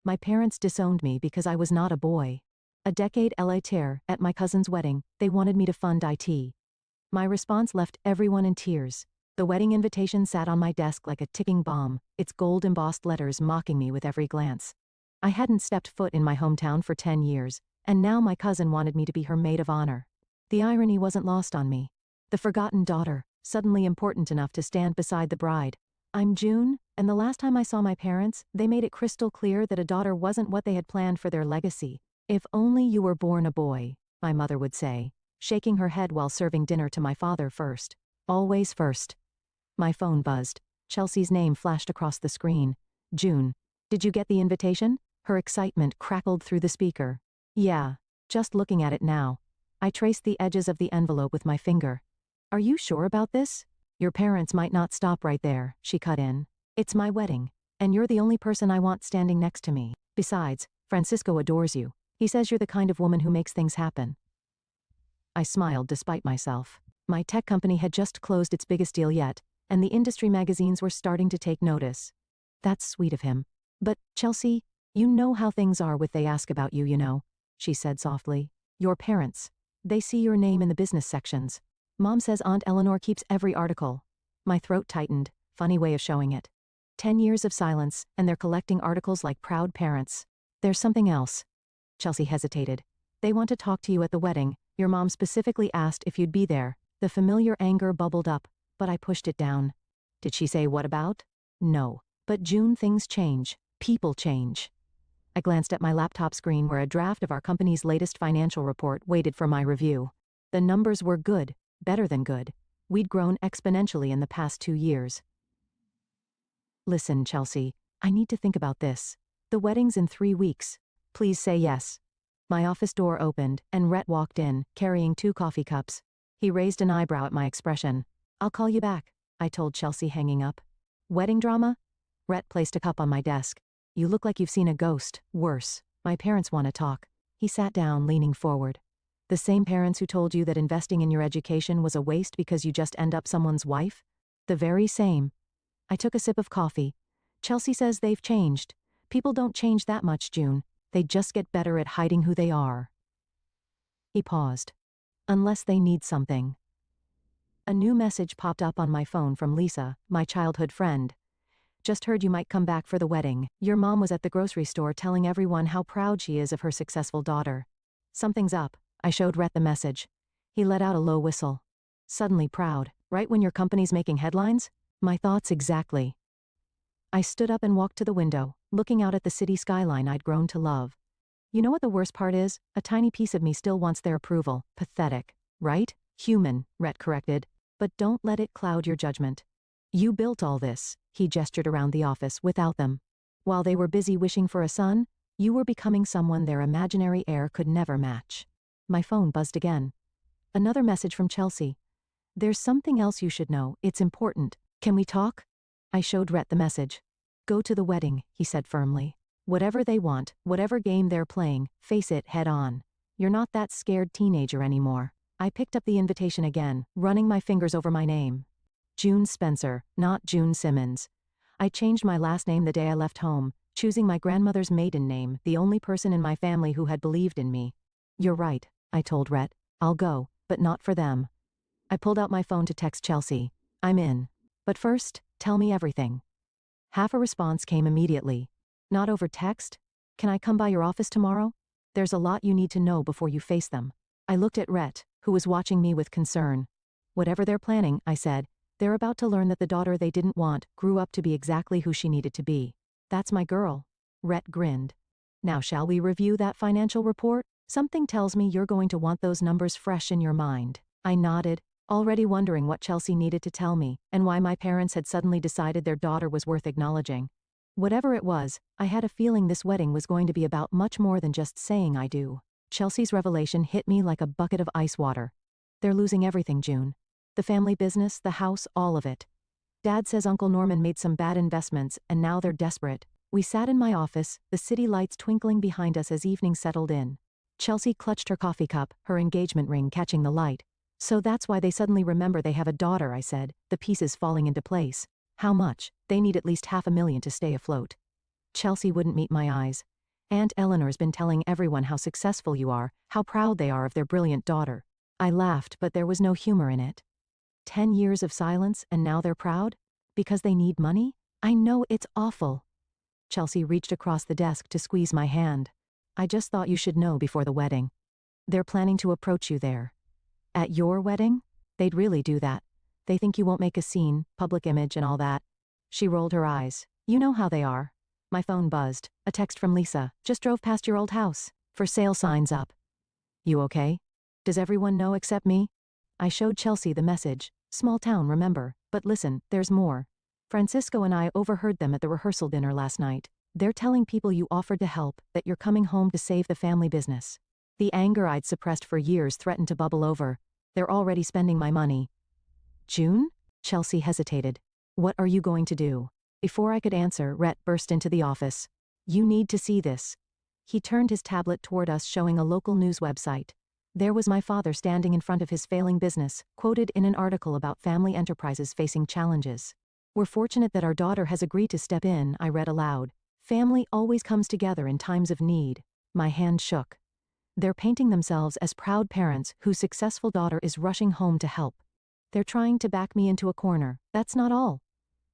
My parents disowned me because I was not a boy. A decade later, at my cousin's wedding, they wanted me to fund IT. My response left everyone in tears. The wedding invitation sat on my desk like a ticking bomb, its gold-embossed letters mocking me with every glance. I hadn't stepped foot in my hometown for 10 years, and now my cousin wanted me to be her maid of honor. The irony wasn't lost on me. The forgotten daughter, suddenly important enough to stand beside the bride. I'm June, and the last time I saw my parents, they made it crystal clear that a daughter wasn't what they had planned for their legacy. If only you were born a boy, my mother would say, shaking her head while serving dinner to my father first. Always first. My phone buzzed. Chelsea's name flashed across the screen. June. Did you get the invitation? Her excitement crackled through the speaker. Yeah, just looking at it now. I traced the edges of the envelope with my finger. Are you sure about this? Your parents might not stop right there, she cut in. It's my wedding, and you're the only person I want standing next to me. Besides, Francisco adores you. He says you're the kind of woman who makes things happen. I smiled despite myself. My tech company had just closed its biggest deal yet, and the industry magazines were starting to take notice. That's sweet of him. But, Chelsea, you know how things are with they ask about you, you know, she said softly. Your parents. They see your name in the business sections. Mom says Aunt Eleanor keeps every article. My throat tightened, funny way of showing it. 10 years of silence, and they're collecting articles like proud parents. There's something else. Chelsea hesitated. They want to talk to you at the wedding. Your mom specifically asked if you'd be there. The familiar anger bubbled up, but I pushed it down. Did she say what about? No. But June, things change. People change. I glanced at my laptop screen where a draft of our company's latest financial report waited for my review. The numbers were good, better than good. We'd grown exponentially in the past 2 years. Listen, Chelsea, I need to think about this. The wedding's in 3 weeks. Please say yes. My office door opened, and Rhett walked in, carrying 2 coffee cups. He raised an eyebrow at my expression. I'll call you back, I told Chelsea, hanging up. Wedding drama? Rhett placed a cup on my desk. You look like you've seen a ghost. Worse. My parents want to talk. He sat down, leaning forward. The same parents who told you that investing in your education was a waste because you just end up someone's wife? The very same. I took a sip of coffee. Chelsea says they've changed. People don't change that much, June. They just get better at hiding who they are. He paused. Unless they need something. A new message popped up on my phone from Lisa, my childhood friend. Just heard you might come back for the wedding. Your mom was at the grocery store telling everyone how proud she is of her successful daughter. Something's up. I showed Rhett the message. He let out a low whistle. Suddenly proud, right when your company's making headlines? My thoughts exactly. I stood up and walked to the window, looking out at the city skyline I'd grown to love. You know what the worst part is? A tiny piece of me still wants their approval. Pathetic. Right? Human, Rhett corrected. But don't let it cloud your judgment. You built all this, he gestured around the office, without them. While they were busy wishing for a son, you were becoming someone their imaginary heir could never match. My phone buzzed again. Another message from Chelsea. There's something else you should know. It's important. Can we talk? I showed Rhett the message. Go to the wedding, he said firmly. Whatever they want, whatever game they're playing, face it head on. You're not that scared teenager anymore. I picked up the invitation again, running my fingers over my name. June Spencer, not June Simmons. I changed my last name the day I left home, choosing my grandmother's maiden name, the only person in my family who had believed in me. You're right, I told Rhett. I'll go, but not for them. I pulled out my phone to text Chelsea. I'm in. But first, tell me everything. Half a response came immediately. Not over text? Can I come by your office tomorrow? There's a lot you need to know before you face them. I looked at Rhett, who was watching me with concern. Whatever they're planning, I said, they're about to learn that the daughter they didn't want grew up to be exactly who she needed to be. That's my girl. Rhett grinned. Now shall we review that financial report? Something tells me you're going to want those numbers fresh in your mind. I nodded, already wondering what Chelsea needed to tell me, and why my parents had suddenly decided their daughter was worth acknowledging. Whatever it was, I had a feeling this wedding was going to be about much more than just saying I do. Chelsea's revelation hit me like a bucket of ice water. They're losing everything, June. The family business, the house, all of it. Dad says Uncle Norman made some bad investments, and now they're desperate. We sat in my office, the city lights twinkling behind us as evening settled in. Chelsea clutched her coffee cup, her engagement ring catching the light. So that's why they suddenly remember they have a daughter, I said, the pieces falling into place. How much? They need at least $500,000 to stay afloat. Chelsea wouldn't meet my eyes. Aunt Eleanor's been telling everyone how successful you are, how proud they are of their brilliant daughter. I laughed, but there was no humor in it. 10 years of silence and now they're proud? Because they need money? I know it's awful. Chelsea reached across the desk to squeeze my hand. I just thought you should know before the wedding. They're planning to approach you there. At your wedding? They'd really do that. They think you won't make a scene, public image and all that. She rolled her eyes. You know how they are. My phone buzzed. A text from Lisa. Just drove past your old house. For sale signs up. You okay? Does everyone know except me? I showed Chelsea the message. Small town, remember. But listen, there's more. Francisco and I overheard them at the rehearsal dinner last night. They're telling people you offered to help, that you're coming home to save the family business. The anger I'd suppressed for years threatened to bubble over. They're already spending my money. June? Chelsea hesitated. What are you going to do? Before I could answer, Rhett burst into the office. You need to see this. He turned his tablet toward us, showing a local news website. There was my father standing in front of his failing business, quoted in an article about family enterprises facing challenges. We're fortunate that our daughter has agreed to step in, I read aloud. Family always comes together in times of need. My hand shook. They're painting themselves as proud parents whose successful daughter is rushing home to help. They're trying to back me into a corner. That's not all.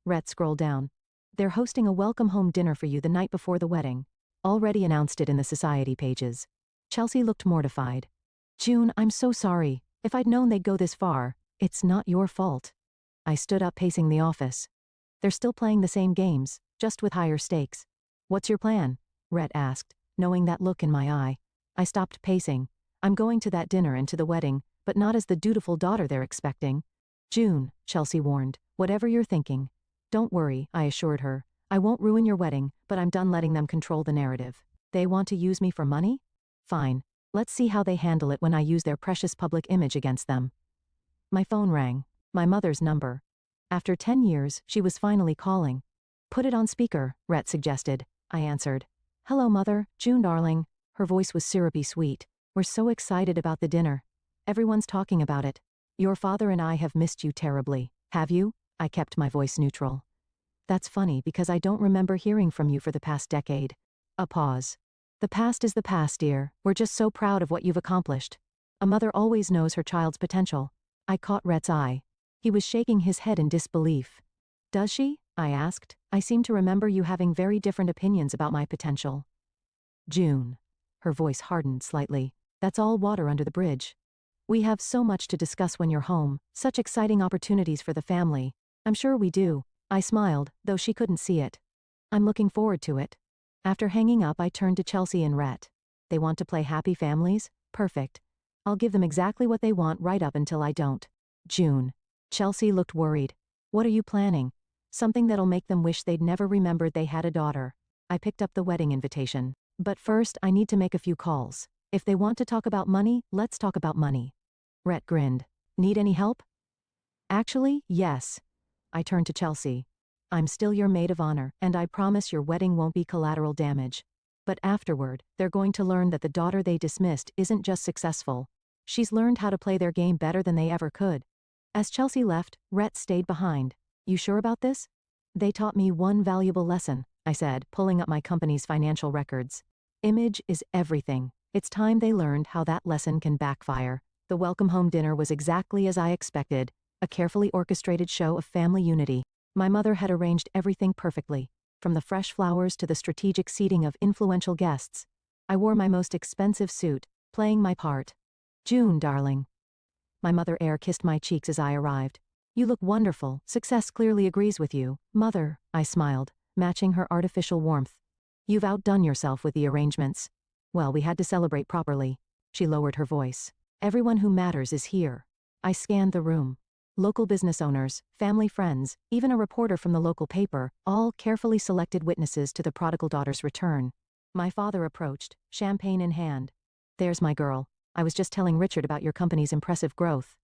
Rhett scrolled down. They're hosting a welcome home dinner for you the night before the wedding. Already announced it in the society pages. Chelsea looked mortified. June, I'm so sorry. If I'd known they'd go this far, it's not your fault. I stood up, pacing the office. They're still playing the same games, just with higher stakes. What's your plan? Rhett asked, knowing that look in my eye. I stopped pacing. I'm going to that dinner and to the wedding, but not as the dutiful daughter they're expecting. June, Chelsea warned, whatever you're thinking. Don't worry, I assured her. I won't ruin your wedding, but I'm done letting them control the narrative. They want to use me for money? Fine. Let's see how they handle it when I use their precious public image against them. My phone rang. My mother's number. After 10 years, she was finally calling. Put it on speaker, Rhett suggested. I answered. Hello, Mother, June darling. Her voice was syrupy sweet. We're so excited about the dinner. Everyone's talking about it. Your father and I have missed you terribly. Have you? I kept my voice neutral. That's funny because I don't remember hearing from you for the past decade. A pause. The past is the past, dear. We're just so proud of what you've accomplished. A mother always knows her child's potential. I caught Rhett's eye. He was shaking his head in disbelief. Does she? I asked. I seem to remember you having very different opinions about my potential. June. Her voice hardened slightly. That's all water under the bridge. We have so much to discuss when you're home, such exciting opportunities for the family. I'm sure we do. I smiled, though she couldn't see it. I'm looking forward to it. After hanging up, I turned to Chelsea and Rhett. They want to play happy families? Perfect. I'll give them exactly what they want right up until I don't. June. Chelsea looked worried. What are you planning? Something that'll make them wish they'd never remembered they had a daughter. I picked up the wedding invitation. But first, I need to make a few calls. If they want to talk about money, let's talk about money. Rhett grinned. Need any help? Actually, yes. I turned to Chelsea. I'm still your maid of honor, and I promise your wedding won't be collateral damage. But afterward, they're going to learn that the daughter they dismissed isn't just successful. She's learned how to play their game better than they ever could. As Chelsea left, Rhett stayed behind. You sure about this? They taught me one valuable lesson, I said, pulling up my company's financial records. Image is everything. It's time they learned how that lesson can backfire. The welcome home dinner was exactly as I expected, a carefully orchestrated show of family unity. My mother had arranged everything perfectly, from the fresh flowers to the strategic seating of influential guests. I wore my most expensive suit, playing my part. June, darling. My mother air kissed my cheeks as I arrived. You look wonderful. Success clearly agrees with you, Mother, I smiled, matching her artificial warmth. You've outdone yourself with the arrangements. Well, we had to celebrate properly. She lowered her voice. Everyone who matters is here. I scanned the room. Local business owners, family friends, even a reporter from the local paper, all carefully selected witnesses to the prodigal daughter's return. My father approached, champagne in hand. There's my girl. I was just telling Richard about your company's impressive growth.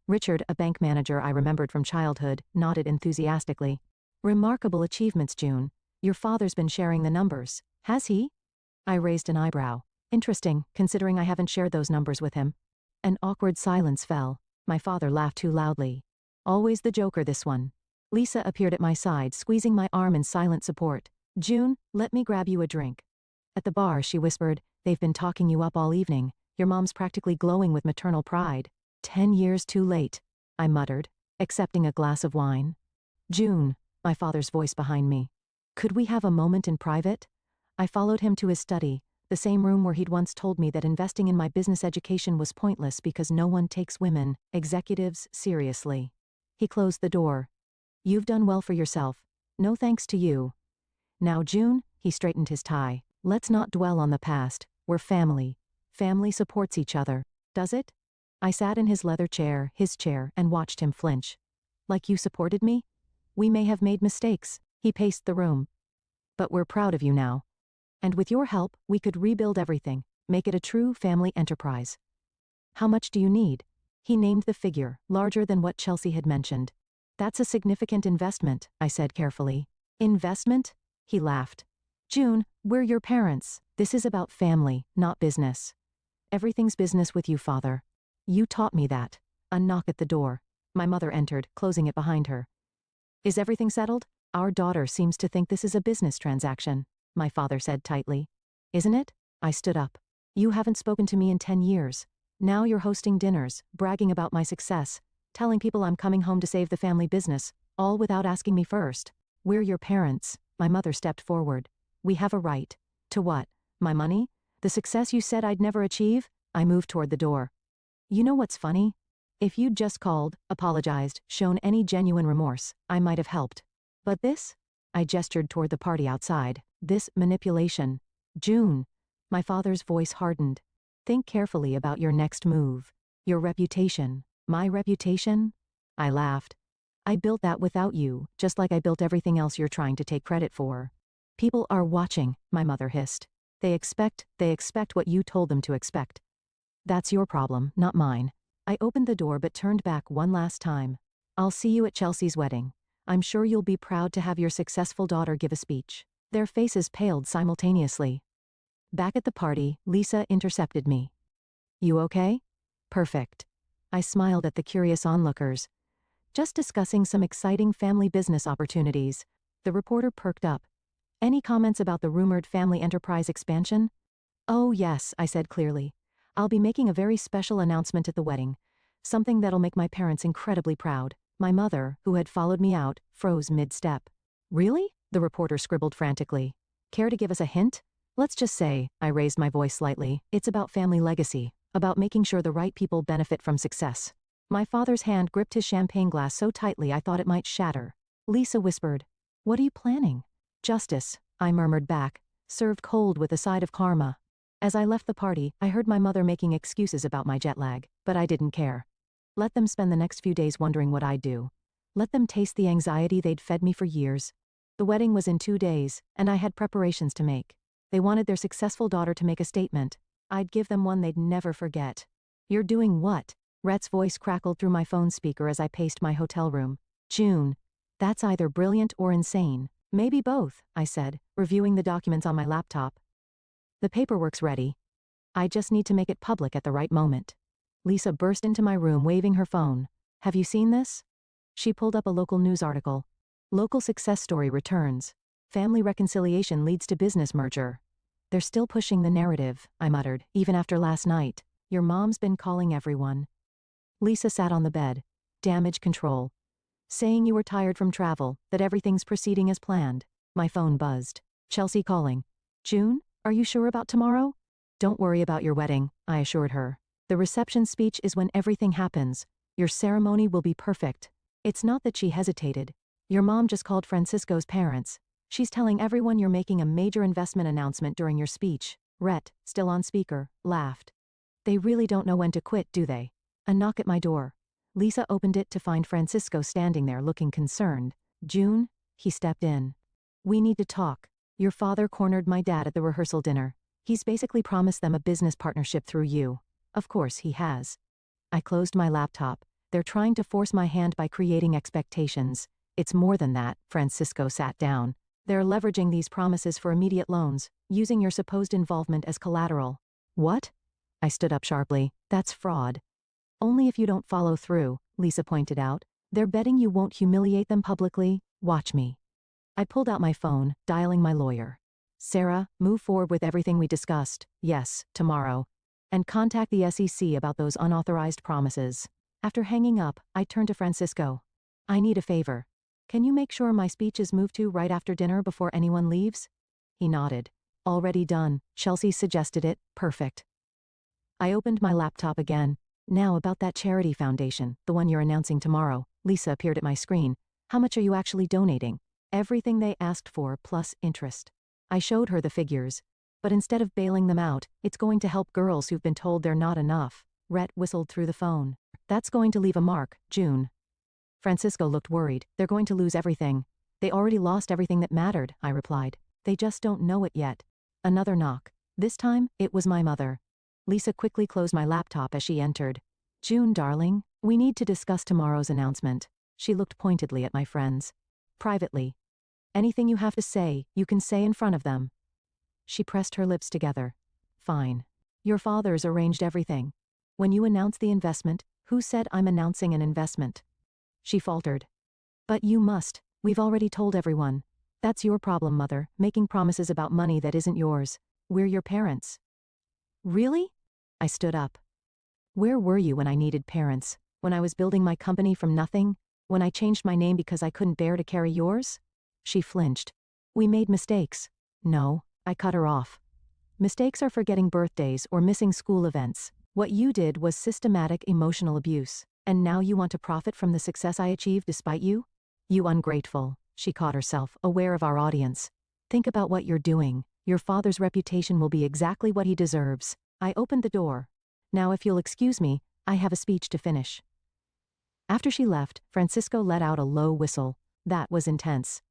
Richard, a bank manager I remembered from childhood, nodded enthusiastically. Remarkable achievements, June. Your father's been sharing the numbers, has he? I raised an eyebrow. Interesting, considering I haven't shared those numbers with him. An awkward silence fell. My father laughed too loudly. Always the joker, this one. Lisa appeared at my side, squeezing my arm in silent support. June, let me grab you a drink. At the bar, she whispered, "They've been talking you up all evening. Your mom's practically glowing with maternal pride." 10 years too late, I muttered, accepting a glass of wine. "June," my father's voice behind me. "Could we have a moment in private?" I followed him to his study, the same room where he'd once told me that investing in my business education was pointless because no one takes women, executives, seriously. He closed the door. "You've done well for yourself. No thanks to you. Now, June," he straightened his tie, "let's not dwell on the past. We're family. Family supports each other, does it?" I sat in his leather chair, his chair, and watched him flinch. "Like you supported me? We may have made mistakes," he paced the room. "But we're proud of you now. And with your help, we could rebuild everything, make it a true family enterprise." "How much do you need?" He named the figure, larger than what Chelsea had mentioned. "That's a significant investment," I said carefully. "Investment?" He laughed. "June, we're your parents. This is about family, not business." "Everything's business with you, father. You taught me that." A knock at the door. My mother entered, closing it behind her. "Is everything settled? Our daughter seems to think this is a business transaction," my father said tightly. "Isn't it?" I stood up. "You haven't spoken to me in 10 years. Now you're hosting dinners, bragging about my success, telling people I'm coming home to save the family business, all without asking me first. We're your parents." My mother stepped forward. "We have a right." "To what? My money? The success you said I'd never achieve?" I moved toward the door. "You know what's funny? If you'd just called, apologized, shown any genuine remorse, I might have helped. But this?" I gestured toward the party outside. "This manipulation. June." My father's voice hardened. "Think carefully about your next move. Your reputation." "My reputation?" I laughed. "I built that without you, just like I built everything else you're trying to take credit for." "People are watching," my mother hissed. They expect what you told them to expect." "That's your problem, not mine." I opened the door but turned back one last time. "I'll see you at Chelsea's wedding. I'm sure you'll be proud to have your successful daughter give a speech." Their faces paled simultaneously. Back at the party, Lisa intercepted me. "You okay?" "Perfect." I smiled at the curious onlookers. "Just discussing some exciting family business opportunities." The reporter perked up. "Any comments about the rumored family enterprise expansion?" "Oh yes," I said clearly. "I'll be making a very special announcement at the wedding. Something that'll make my parents incredibly proud." My mother, who had followed me out, froze mid-step. "Really?" the reporter scribbled frantically. "Care to give us a hint?" "Let's just say," I raised my voice slightly, "it's about family legacy, about making sure the right people benefit from success." My father's hand gripped his champagne glass so tightly I thought it might shatter. Lisa whispered, "What are you planning?" "Justice," I murmured back, served cold with a side of karma. As I left the party, I heard my mother making excuses about my jet lag, but I didn't care. Let them spend the next few days wondering what I'd do. Let them taste the anxiety they'd fed me for years. The wedding was in 2 days, and I had preparations to make. They wanted their successful daughter to make a statement. I'd give them one they'd never forget. "You're doing what?" Rhett's voice crackled through my phone speaker as I paced my hotel room. "June, that's either brilliant or insane." "Maybe both," I said, reviewing the documents on my laptop. "The paperwork's ready. I just need to make it public at the right moment." Lisa burst into my room waving her phone. "Have you seen this?" She pulled up a local news article. "Local success story returns. Family reconciliation leads to business merger." "They're still pushing the narrative," I muttered, "even after last night. Your mom's been calling everyone." Lisa sat on the bed. "Damage control. Saying you were tired from travel, that everything's proceeding as planned." My phone buzzed. "Chelsea calling. June, are you sure about tomorrow?" "Don't worry about your wedding," I assured her. "The reception speech is when everything happens. Your ceremony will be perfect." It's not that she hesitated. "Your mom just called Francisco's parents. She's telling everyone you're making a major investment announcement during your speech." Rhett, still on speaker, laughed. "They really don't know when to quit, do they?" A knock at my door. Lisa opened it to find Francisco standing there looking concerned. "June?" He stepped in. "We need to talk. Your father cornered my dad at the rehearsal dinner. He's basically promised them a business partnership through you." "Of course he has." I closed my laptop. "They're trying to force my hand by creating expectations." "It's more than that." Francisco sat down. "They're leveraging these promises for immediate loans, using your supposed involvement as collateral." "What?" I stood up sharply. "That's fraud." "Only if you don't follow through," Lisa pointed out. "They're betting you won't humiliate them publicly. Watch me." I pulled out my phone, dialing my lawyer. Sarah, move forward with everything we discussed, yes, tomorrow. And contact the SEC about those unauthorized promises. After hanging up, I turned to Francisco. I need a favor. Can you make sure my speech is moved to right after dinner before anyone leaves? He nodded. Already done. Chelsea suggested it. Perfect. I opened my laptop again. Now about that charity foundation, the one you're announcing tomorrow. Lisa appeared at my screen. How much are you actually donating? Everything they asked for plus interest. I showed her the figures. But instead of bailing them out, it's going to help girls who've been told they're not enough. Rhett whistled through the phone. That's going to leave a mark, June. Francisco looked worried. They're going to lose everything. They already lost everything that mattered, I replied. They just don't know it yet. Another knock. This time, it was my mother. Lisa quickly closed my laptop as she entered. June, darling, we need to discuss tomorrow's announcement. She looked pointedly at my friends. Privately. Anything you have to say, you can say in front of them. She pressed her lips together. Fine. Your father's arranged everything. When you announce the investment, who said I'm announcing an investment? She faltered. But you must. We've already told everyone. That's your problem, Mother, making promises about money that isn't yours. We're your parents. Really? I stood up. Where were you when I needed parents? When I was building my company from nothing? When I changed my name because I couldn't bear to carry yours? She flinched. We made mistakes. No, I cut her off. Mistakes are forgetting birthdays or missing school events. What you did was systematic emotional abuse. And now you want to profit from the success I achieved despite you? You ungrateful. She caught herself, aware of our audience. Think about what you're doing. Your father's reputation will be exactly what he deserves. I opened the door. Now if you'll excuse me, I have a speech to finish. After she left, Francisco let out a low whistle. That was intense.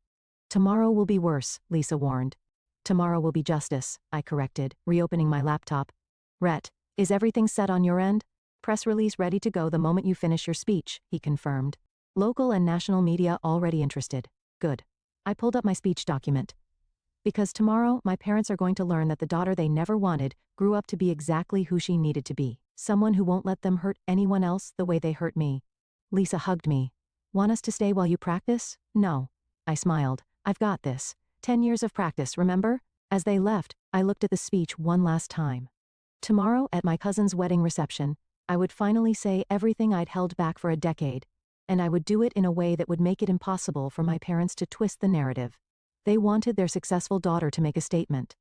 Tomorrow will be worse, Lisa warned. Tomorrow will be justice, I corrected, reopening my laptop. Rhett, is everything set on your end? Press release ready to go the moment you finish your speech, he confirmed. Local and national media already interested. Good. I pulled up my speech document. Because tomorrow, my parents are going to learn that the daughter they never wanted grew up to be exactly who she needed to be. Someone who won't let them hurt anyone else the way they hurt me. Lisa hugged me. Want us to stay while you practice? No. I smiled. I've got this. 10 years of practice, remember? As they left, I looked at the speech one last time. Tomorrow, at my cousin's wedding reception, I would finally say everything I'd held back for a decade. And I would do it in a way that would make it impossible for my parents to twist the narrative. They wanted their successful daughter to make a statement.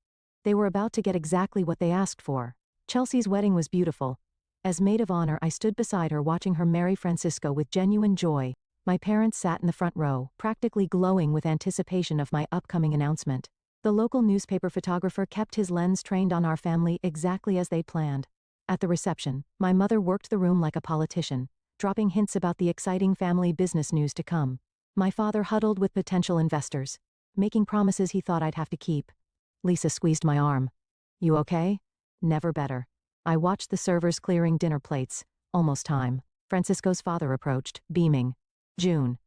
They were about to get exactly what they asked for. Chelsea's wedding was beautiful. As maid of honor, I stood beside her watching her marry Francisco with genuine joy. My parents sat in the front row, practically glowing with anticipation of my upcoming announcement. The local newspaper photographer kept his lens trained on our family exactly as they'd planned. At the reception, my mother worked the room like a politician, dropping hints about the exciting family business news to come. My father huddled with potential investors, making promises he thought I'd have to keep. Lisa squeezed my arm. You okay? Never better. I watched the servers clearing dinner plates. Almost time. Francisco's father approached, beaming. June.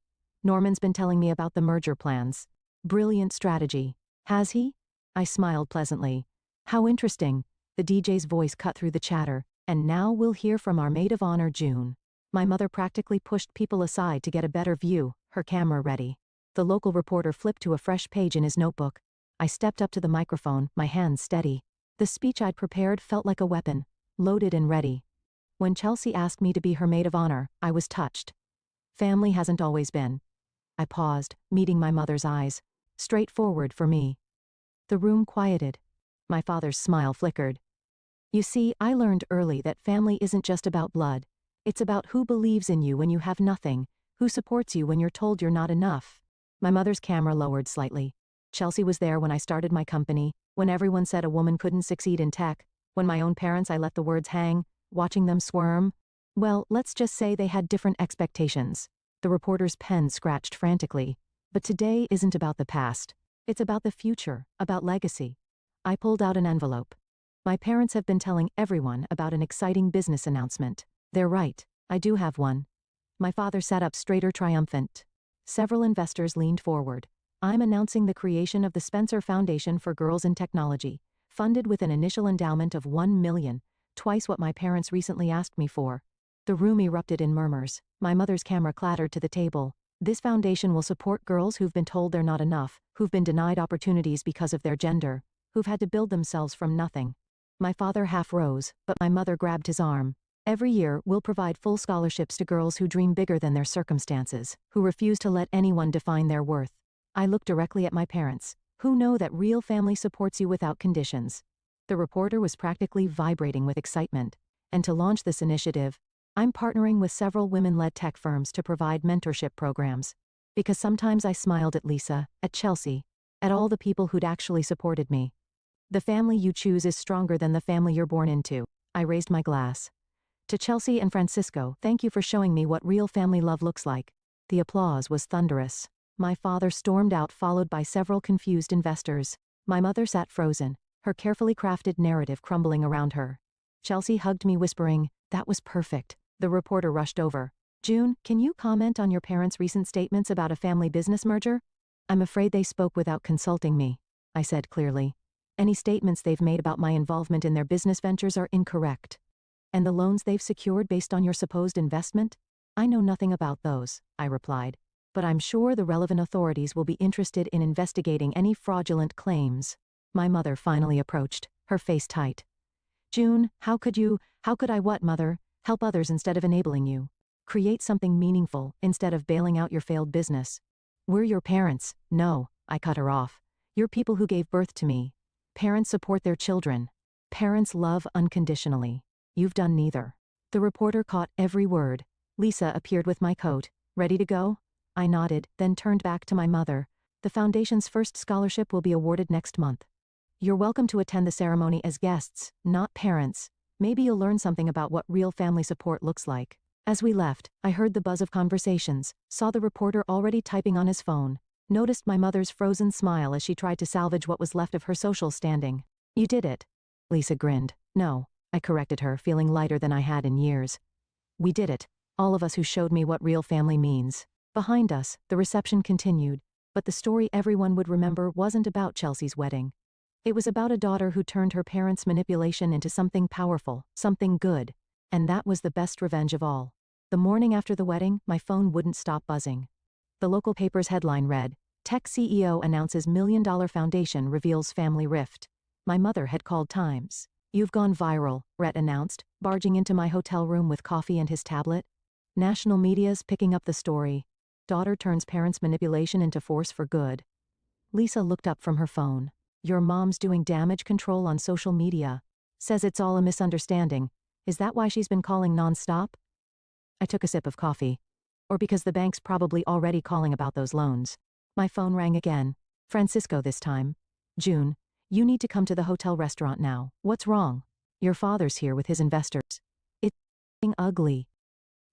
Norman's been telling me about the merger plans. Brilliant strategy. Has he? I smiled pleasantly. How interesting. The DJ's voice cut through the chatter. And now we'll hear from our maid of honor, June. My mother practically pushed people aside to get a better view, her camera ready. The local reporter flipped to a fresh page in his notebook. I stepped up to the microphone, my hands steady. The speech I'd prepared felt like a weapon, loaded and ready. When Chelsea asked me to be her maid of honor, I was touched. Family hasn't always been. I paused, meeting my mother's eyes. Straightforward for me. The room quieted. My father's smile flickered. You see, I learned early that family isn't just about blood. It's about who believes in you when you have nothing, who supports you when you're told you're not enough. My mother's camera lowered slightly. Chelsea was there when I started my company, when everyone said a woman couldn't succeed in tech, when my own parents I let the words hang, watching them squirm. Well, let's just say they had different expectations. The reporter's pen scratched frantically. But today isn't about the past. It's about the future, about legacy. I pulled out an envelope. My parents have been telling everyone about an exciting business announcement. They're right, I do have one. My father sat up straighter, triumphant. Several investors leaned forward. I'm announcing the creation of the Spencer Foundation for Girls in Technology, funded with an initial endowment of $1 million, twice what my parents recently asked me for. The room erupted in murmurs. My mother's camera clattered to the table. This foundation will support girls who've been told they're not enough, who've been denied opportunities because of their gender. who've had to build themselves from nothing. My father half rose, but my mother grabbed his arm. Every year, we'll provide full scholarships to girls who dream bigger than their circumstances, who refuse to let anyone define their worth. I looked directly at my parents, who know that real family supports you without conditions. The reporter was practically vibrating with excitement. And to launch this initiative, I'm partnering with several women-led tech firms to provide mentorship programs. Because sometimes I smiled at Lisa, at Chelsea, at all the people who'd actually supported me. The family you choose is stronger than the family you're born into. I raised my glass. To Chelsea and Francisco, thank you for showing me what real family love looks like. The applause was thunderous. My father stormed out, followed by several confused investors. My mother sat frozen, her carefully crafted narrative crumbling around her. Chelsea hugged me, whispering, "That was perfect." The reporter rushed over. "June, can you comment on your parents' recent statements about a family business merger?" "I'm afraid they spoke without consulting me," I said clearly. "Any statements they've made about my involvement in their business ventures are incorrect. And the loans they've secured based on your supposed investment? I know nothing about those," I replied. "But I'm sure the relevant authorities will be interested in investigating any fraudulent claims." My mother finally approached, her face tight. "June, how could I what, mother? Help others instead of enabling you. Create something meaningful instead of bailing out your failed business. We're your parents." "No," I cut her off. "You're people who gave birth to me. Parents support their children. Parents love unconditionally. You've done neither." The reporter caught every word. Lisa appeared with my coat. "Ready to go?" I nodded, then turned back to my mother. "The foundation's first scholarship will be awarded next month. You're welcome to attend the ceremony as guests, not parents. Maybe you'll learn something about what real family support looks like." As we left, I heard the buzz of conversations, saw the reporter already typing on his phone, noticed my mother's frozen smile as she tried to salvage what was left of her social standing. "You did it." Lisa grinned. "No," I corrected her, feeling lighter than I had in years. "We did it, all of us who showed me what real family means." Behind us, the reception continued, but the story everyone would remember wasn't about Chelsea's wedding. It was about a daughter who turned her parents' manipulation into something powerful, something good. And that was the best revenge of all. The morning after the wedding, my phone wouldn't stop buzzing. The local paper's headline read, "Tech CEO announces $1 million foundation reveals family rift." My mother had called Times. "You've gone viral," Rhett announced, barging into my hotel room with coffee and his tablet. "National media's picking up the story. Daughter turns parents' manipulation into force for good." Lisa looked up from her phone. "Your mom's doing damage control on social media. Says it's all a misunderstanding. Is that why she's been calling non-stop?" I took a sip of coffee. "Or because the bank's probably already calling about those loans." My phone rang again. Francisco this time. "June, you need to come to the hotel restaurant now. What's wrong?" "Your father's here with his investors. It's getting ugly."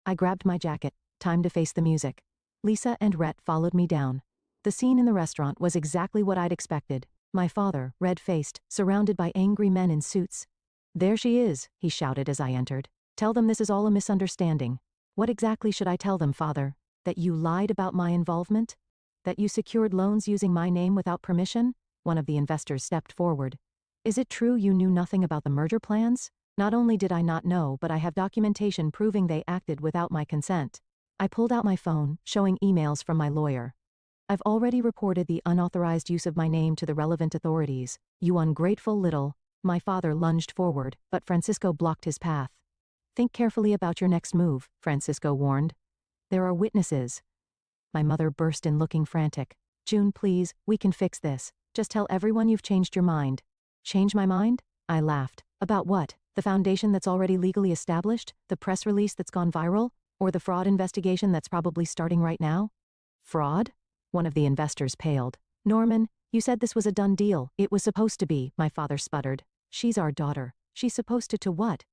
I grabbed my jacket. Time to face the music. Lisa and Rhett followed me down. The scene in the restaurant was exactly what I'd expected. My father, red-faced, surrounded by angry men in suits. "There she is," he shouted as I entered. "Tell them this is all a misunderstanding." "What exactly should I tell them, father? That you lied about my involvement? That you secured loans using my name without permission?" One of the investors stepped forward. "Is it true you knew nothing about the merger plans?" "Not only did I not know, but I have documentation proving they acted without my consent." I pulled out my phone, showing emails from my lawyer. "I've already reported the unauthorized use of my name to the relevant authorities. You ungrateful little..." My father lunged forward, but Francisco blocked his path. "Think carefully about your next move," Francisco warned. "There are witnesses." My mother burst in, looking frantic. "June, please, we can fix this. Just tell everyone you've changed your mind." "Change my mind?" I laughed. "About what? The foundation that's already legally established? The press release that's gone viral? Or the fraud investigation that's probably starting right now?" "Fraud?" One of the investors paled. "Norman, you said this was a done deal." "It was supposed to be," my father sputtered. "She's our daughter. She's supposed to what?"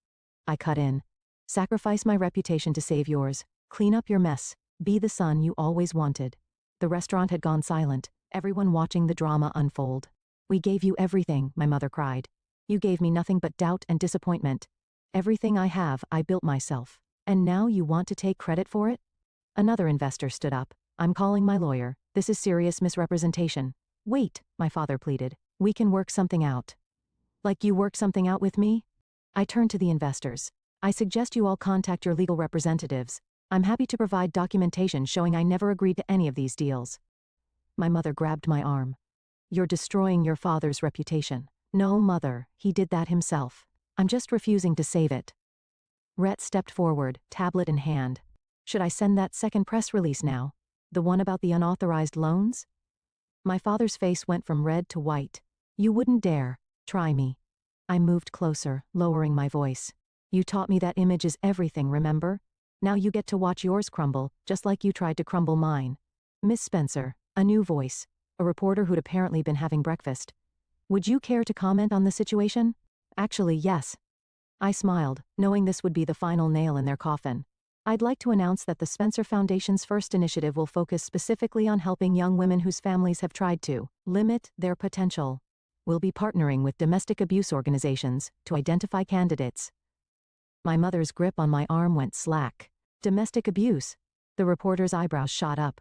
I cut in. "Sacrifice my reputation to save yours. Clean up your mess. Be the son you always wanted." The restaurant had gone silent, everyone watching the drama unfold. "We gave you everything," my mother cried. "You gave me nothing but doubt and disappointment. Everything I have, I built myself. And now you want to take credit for it?" Another investor stood up. "I'm calling my lawyer. This is serious misrepresentation." "Wait," my father pleaded. "We can work something out." "Like you work something out with me?" I turned to the investors. "I suggest you all contact your legal representatives. I'm happy to provide documentation showing I never agreed to any of these deals." My mother grabbed my arm. "You're destroying your father's reputation." No, Mother, he did that himself. I'm just refusing to save it. Rhett stepped forward, tablet in hand. Should I send that second press release now? The one about the unauthorized loans? My father's face went from red to white. You wouldn't dare. Try me. I moved closer, lowering my voice. You taught me that image is everything, remember? Now you get to watch yours crumble, just like you tried to crumble mine. Miss Spencer, a new voice, a reporter who'd apparently been having breakfast. Would you care to comment on the situation? Actually, yes. I smiled, knowing this would be the final nail in their coffin. I'd like to announce that the Spencer Foundation's first initiative will focus specifically on helping young women whose families have tried to limit their potential. We'll be partnering with domestic abuse organizations to identify candidates. My mother's grip on my arm went slack. Domestic abuse? The reporter's eyebrows shot up.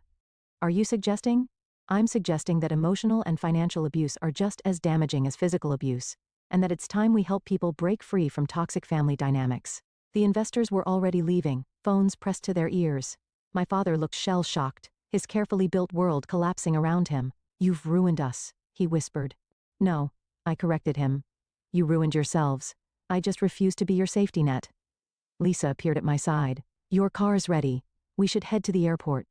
Are you suggesting? I'm suggesting that emotional and financial abuse are just as damaging as physical abuse, and that it's time we help people break free from toxic family dynamics. The investors were already leaving, phones pressed to their ears. My father looked shell-shocked, his carefully built world collapsing around him. You've ruined us, he whispered. No, I corrected him. You ruined yourselves. I just refuse to be your safety net. Lisa appeared at my side. Your car's ready. We should head to the airport.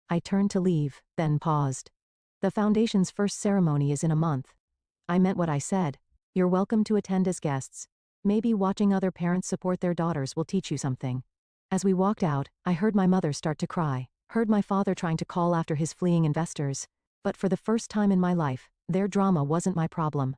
I turned to leave, then paused. The foundation's first ceremony is in a month. I meant what I said. You're welcome to attend as guests. Maybe watching other parents support their daughters will teach you something. As we walked out, I heard my mother start to cry, heard my father trying to call after his fleeing investors. But for the first time in my life, their drama wasn't my problem.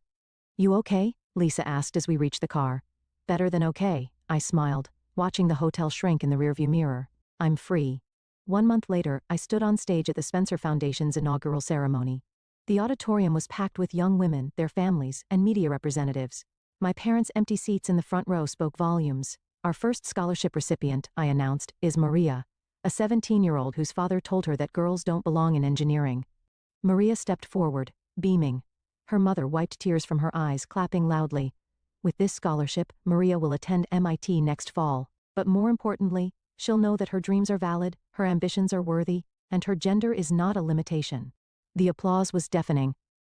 You okay? Lisa asked as we reached the car. Better than okay, I smiled, watching the hotel shrink in the rearview mirror. I'm free. 1 month later, I stood on stage at the Spencer Foundation's inaugural ceremony. The auditorium was packed with young women, their families, and media representatives. My parents' empty seats in the front row spoke volumes. Our first scholarship recipient, I announced, is Maria, a 17-year-old whose father told her that girls don't belong in engineering. Maria stepped forward, beaming. Her mother wiped tears from her eyes, clapping loudly. With this scholarship, Maria will attend MIT next fall. But more importantly, she'll know that her dreams are valid, her ambitions are worthy, and her gender is not a limitation. The applause was deafening.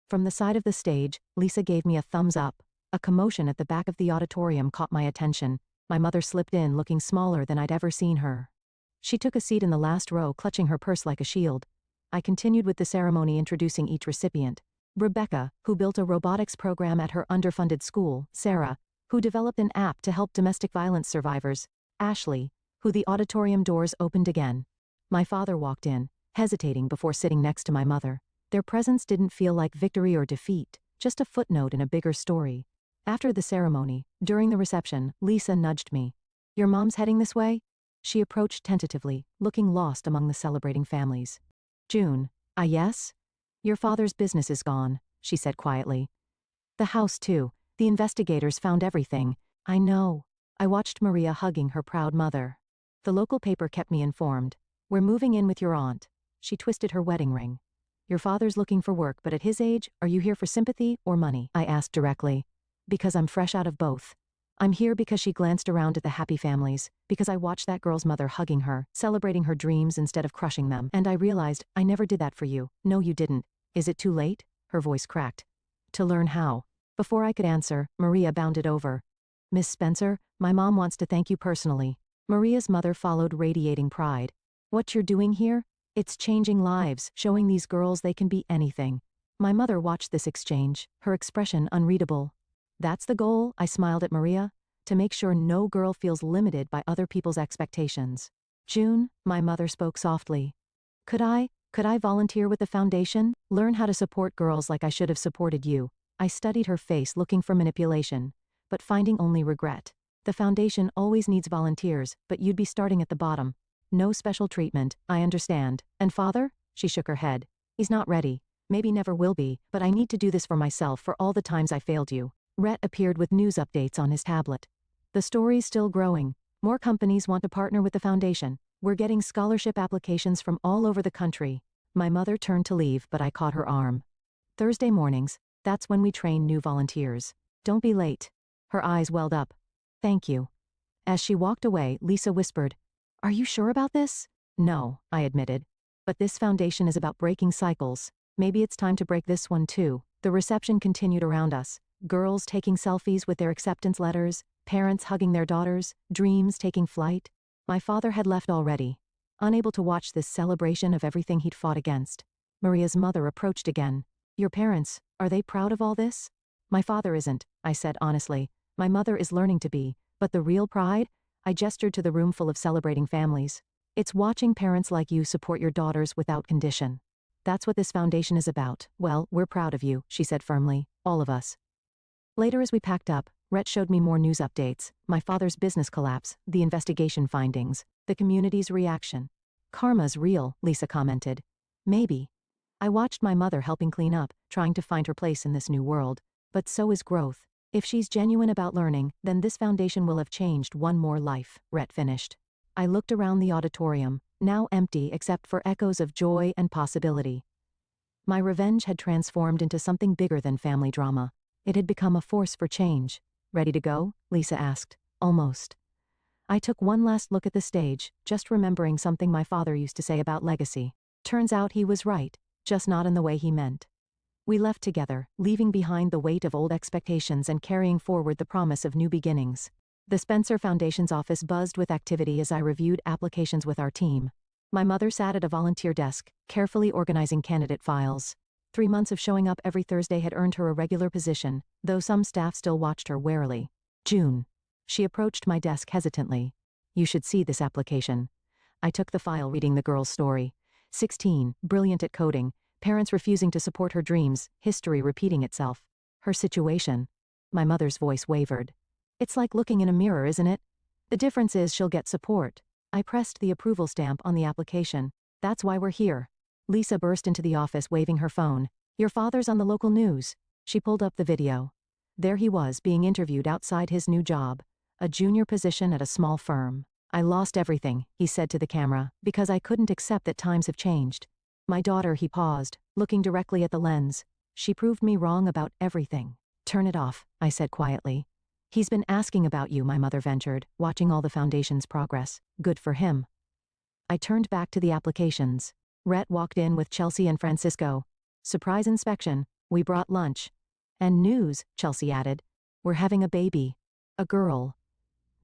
From the side of the stage, Lisa gave me a thumbs up. A commotion at the back of the auditorium caught my attention. My mother slipped in, looking smaller than I'd ever seen her. She took a seat in the last row, clutching her purse like a shield. I continued with the ceremony, introducing each recipient. Rebecca, who built a robotics program at her underfunded school. Sarah, who developed an app to help domestic violence survivors. Ashley, who the auditorium doors opened again. My father walked in, hesitating before sitting next to my mother. Their presence didn't feel like victory or defeat, just a footnote in a bigger story. After the ceremony, during the reception, Lisa nudged me. Your mom's heading this way? She approached tentatively, looking lost among the celebrating families. June, yes? Your father's business is gone, she said quietly. The house too. The investigators found everything. I know. I watched Maria hugging her proud mother. The local paper kept me informed. We're moving in with your aunt. She twisted her wedding ring. Your father's looking for work, but at his age, are you here for sympathy or money? I asked directly. Because I'm fresh out of both. I'm here because she glanced around at the happy families, because I watched that girl's mother hugging her, celebrating her dreams instead of crushing them, and I realized I never did that for you. No, you didn't. Is it too late? Her voice cracked. To learn how. Before I could answer, Maria bounded over. Miss Spencer, my mom wants to thank you personally. Maria's mother followed, radiating pride. What you're doing here? It's changing lives, showing these girls they can be anything. My mother watched this exchange, her expression unreadable. That's the goal, I smiled at Maria. To make sure no girl feels limited by other people's expectations. June, my mother spoke softly. Could I volunteer with the foundation? Learn how to support girls like I should have supported you. I studied her face, looking for manipulation, but finding only regret. The foundation always needs volunteers, but you'd be starting at the bottom. No special treatment, I understand. And father? She shook her head. He's not ready. Maybe never will be, but I need to do this for myself, for all the times I failed you. Rhett appeared with news updates on his tablet. The story's still growing. More companies want to partner with the foundation. We're getting scholarship applications from all over the country. My mother turned to leave, but I caught her arm. Thursday mornings, that's when we train new volunteers. Don't be late. Her eyes welled up. Thank you. As she walked away, Lisa whispered, Are you sure about this? No, I admitted. But this foundation is about breaking cycles. Maybe it's time to break this one too. The reception continued around us. Girls taking selfies with their acceptance letters, parents hugging their daughters, dreams taking flight. My father had left already, unable to watch this celebration of everything he'd fought against. Maria's mother approached again. Your parents, are they proud of all this? My father isn't, I said honestly. My mother is learning to be, but the real pride? I gestured to the room full of celebrating families. It's watching parents like you support your daughters without condition. That's what this foundation is about. Well, we're proud of you, she said firmly, all of us. Later as we packed up, Rhett showed me more news updates, my father's business collapse, the investigation findings, the community's reaction. Karma's real, Lisa commented. Maybe. I watched my mother helping clean up, trying to find her place in this new world. But so is growth. If she's genuine about learning, then this foundation will have changed one more life, Rhett finished. I looked around the auditorium, now empty except for echoes of joy and possibility. My revenge had transformed into something bigger than family drama. It had become a force for change. Ready to go? Lisa asked. Almost. I took one last look at the stage, just remembering something my father used to say about legacy. Turns out he was right, just not in the way he meant. We left together, leaving behind the weight of old expectations and carrying forward the promise of new beginnings. The Spencer Foundation's office buzzed with activity as I reviewed applications with our team. My mother sat at a volunteer desk, carefully organizing candidate files. 3 months of showing up every Thursday had earned her a regular position, though some staff still watched her warily. June. She approached my desk hesitantly. You should see this application. I took the file reading the girl's story. 16, brilliant at coding, parents refusing to support her dreams, history repeating itself. Her situation. My mother's voice wavered. It's like looking in a mirror, isn't it? The difference is she'll get support. I pressed the approval stamp on the application. That's why we're here. Lisa burst into the office waving her phone. Your father's on the local news. She pulled up the video. There he was being interviewed outside his new job. A junior position at a small firm. I lost everything, he said to the camera, because I couldn't accept that times have changed. My daughter, he paused, looking directly at the lens. She proved me wrong about everything. Turn it off, I said quietly. He's been asking about you, my mother ventured, watching all the foundation's progress. Good for him. I turned back to the applications. Rhett walked in with Chelsea and Francisco. Surprise inspection. We brought lunch. And news, Chelsea added. We're having a baby. A girl.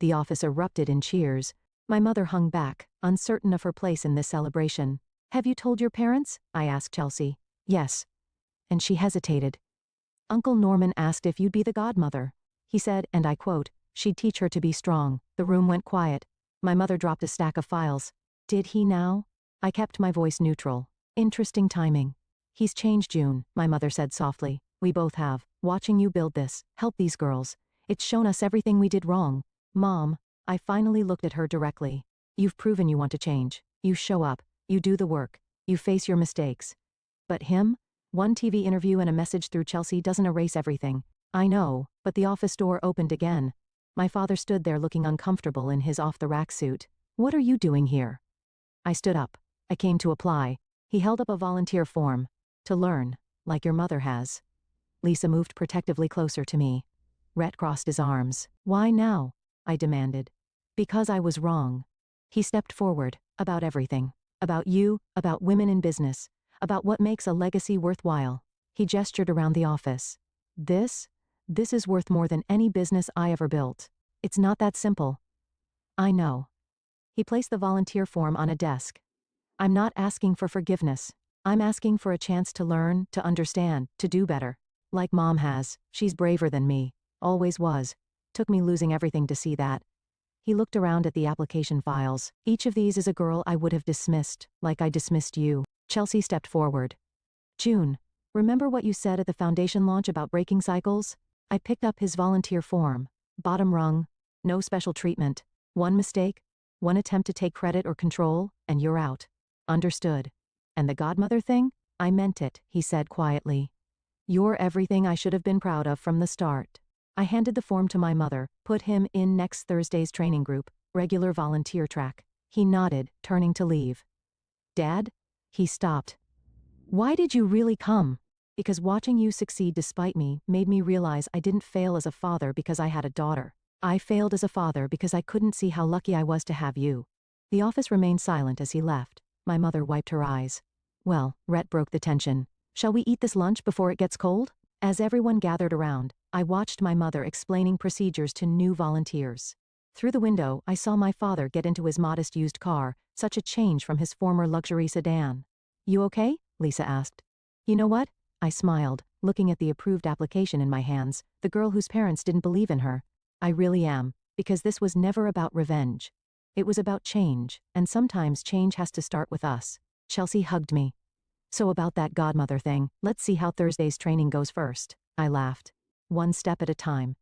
The office erupted in cheers. My mother hung back, uncertain of her place in this celebration. Have you told your parents? I asked Chelsea. Yes. And she hesitated. Uncle Norman asked if you'd be the godmother. He said, and I quote, she'd teach her to be strong. The room went quiet. My mother dropped a stack of files. Did he now? I kept my voice neutral. Interesting timing. He's changed, June, my mother said softly. We both have. Watching you build this, help these girls. It's shown us everything we did wrong. Mom, I finally looked at her directly. You've proven you want to change. You show up. You do the work. You face your mistakes. But him? One TV interview and a message through Chelsea doesn't erase everything. I know, but the office door opened again. My father stood there looking uncomfortable in his off-the-rack suit. What are you doing here? I stood up. I came to apply. He held up a volunteer form. To learn, like your mother has. Lisa moved protectively closer to me. Rhett crossed his arms. Why now? I demanded. Because I was wrong. He stepped forward, about everything. About you, about women in business, about what makes a legacy worthwhile. He gestured around the office. This is worth more than any business I ever built. It's not that simple. I know. He placed the volunteer form on a desk. I'm not asking for forgiveness. I'm asking for a chance to learn, to understand, to do better. Like Mom has, she's braver than me. Always was. Took me losing everything to see that. He looked around at the application files. Each of these is a girl I would have dismissed, like I dismissed you. Chelsea stepped forward. June, remember what you said at the foundation launch about breaking cycles? I picked up his volunteer form. Bottom rung. No special treatment. One mistake, one attempt to take credit or control, and you're out. Understood. And the godmother thing? I meant it, he said quietly. You're everything I should have been proud of from the start. I handed the form to my mother, put him in next Thursday's training group, regular volunteer track. He nodded, turning to leave. Dad? He stopped. Why did you really come? Because watching you succeed despite me made me realize I didn't fail as a father because I had a daughter. I failed as a father because I couldn't see how lucky I was to have you. The office remained silent as he left. My mother wiped her eyes. Well, Rhett broke the tension. Shall we eat this lunch before it gets cold? As everyone gathered around, I watched my mother explaining procedures to new volunteers. Through the window, I saw my father get into his modest used car, such a change from his former luxury sedan. You okay? Lisa asked. You know what? I smiled, looking at the approved application in my hands, the girl whose parents didn't believe in her. I really am, because this was never about revenge. It was about change, and sometimes change has to start with us. Chelsea hugged me. So about that godmother thing, let's see how Thursday's training goes first. I laughed. One step at a time.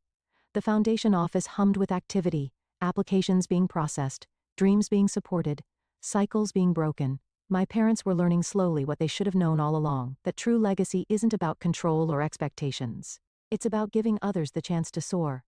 The foundation office hummed with activity, applications being processed, dreams being supported, cycles being broken. My parents were learning slowly what they should have known all along, that true legacy isn't about control or expectations. It's about giving others the chance to soar.